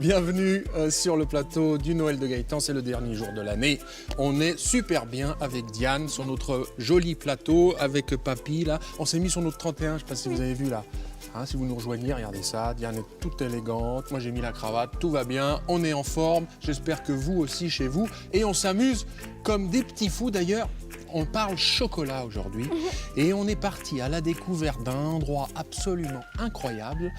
Bienvenue sur le plateau du Noël de Gaëtan, c'est le dernier jour de l'année. On est super bien avec Diane sur notre joli plateau, avec Papy là. On s'est mis sur notre 31, je ne sais pas si vous avez vu là. Hein, si vous nous rejoignez, regardez ça, Diane est toute élégante, moi j'ai mis la cravate, tout va bien, on est en forme, j'espère que vous aussi chez vous. Et on s'amuse comme des petits fous d'ailleurs. On parle chocolat aujourd'hui et on est parti à la découverte d'un endroit absolument incroyable.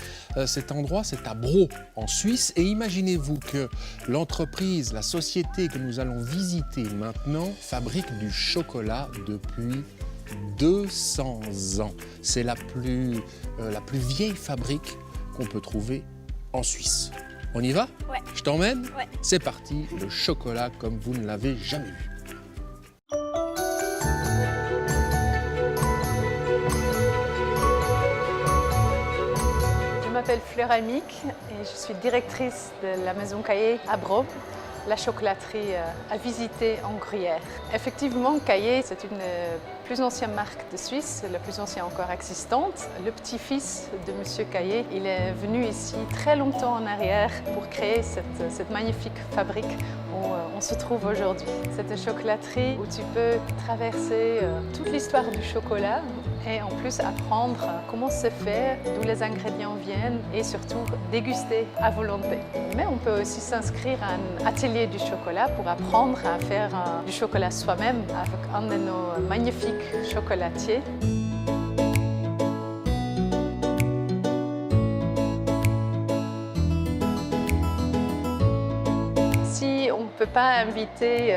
Cet endroit, c'est à Braux, en Suisse. Et imaginez-vous que l'entreprise, la société que nous allons visiter maintenant, fabrique du chocolat depuis 200 ans. C'est la plus vieille fabrique qu'on peut trouver en Suisse. On y va? Ouais. Je t'emmène? Ouais. C'est parti, le chocolat comme vous ne l'avez jamais vu. Je m'appelle Fleur Amic et je suis directrice de la maison Caillé à Braux, la chocolaterie à visiter en Gruyère. Effectivement, Caillé, c'est une plus ancienne marque de Suisse, la plus ancienne encore existante. Le petit-fils de Monsieur Caillé, il est venu ici très longtemps en arrière pour créer cette magnifique fabrique où on se trouve aujourd'hui. C'est une chocolaterie où tu peux traverser toute l'histoire du chocolat et en plus apprendre comment c'est fait, d'où les ingrédients viennent et surtout déguster à volonté. Mais on peut aussi s'inscrire à un atelier du chocolat pour apprendre à faire du chocolat soi-même avec un de nos magnifiques chocolatiers. Si on ne peut pas inviter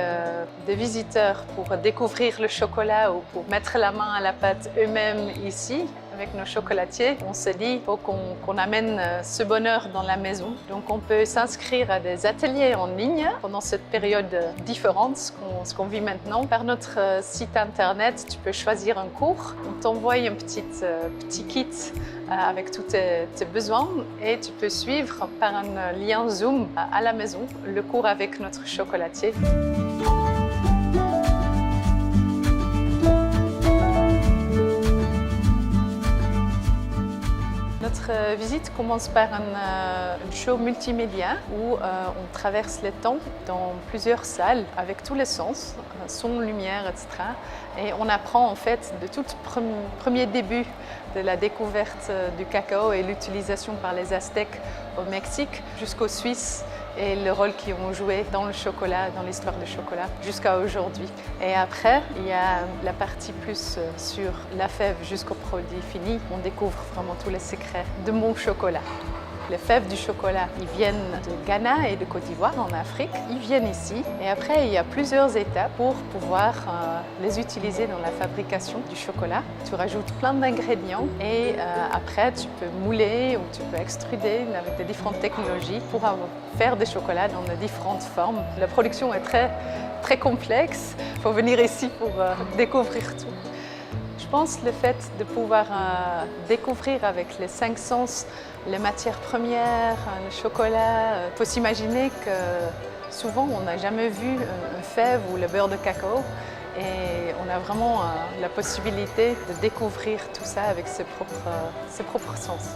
des visiteurs pour découvrir le chocolat ou pour mettre la main à la pâte eux-mêmes ici, avec nos chocolatiers, on se dit qu'il faut qu'on amène ce bonheur dans la maison. Donc on peut s'inscrire à des ateliers en ligne pendant cette période différente, ce qu'on vit maintenant. Par notre site internet, tu peux choisir un cours. On t'envoie un petit kit avec tous tes besoins et tu peux suivre par un lien Zoom à la maison le cours avec notre chocolatier. Notre visite commence par un show multimédia où on traverse les temps dans plusieurs salles avec tous les sens, son, lumière, etc. Et on apprend en fait de tout premier début de la découverte du cacao et l'utilisation par les Aztèques au Mexique jusqu'aux Suisses et le rôle qu'ils ont joué dans le chocolat, dans l'histoire du chocolat, jusqu'à aujourd'hui. Et après, il y a la partie plus sur la fève jusqu'au produit fini. On découvre vraiment tous les secrets de mon chocolat. Les fèves du chocolat, ils viennent de Ghana et de Côte d'Ivoire en Afrique. Ils viennent ici et après, il y a plusieurs étapes pour pouvoir les utiliser dans la fabrication du chocolat. Tu rajoutes plein d'ingrédients et après, tu peux mouler ou tu peux extruder avec des différentes technologies pour faire des chocolats dans de différentes formes. La production est très complexe. Il faut venir ici pour découvrir tout. Je pense le fait de pouvoir découvrir avec les 5 sens les matières premières, le chocolat. Il faut s'imaginer que souvent on n'a jamais vu une fève ou le beurre de cacao et on a vraiment la possibilité de découvrir tout ça avec ses propres sens.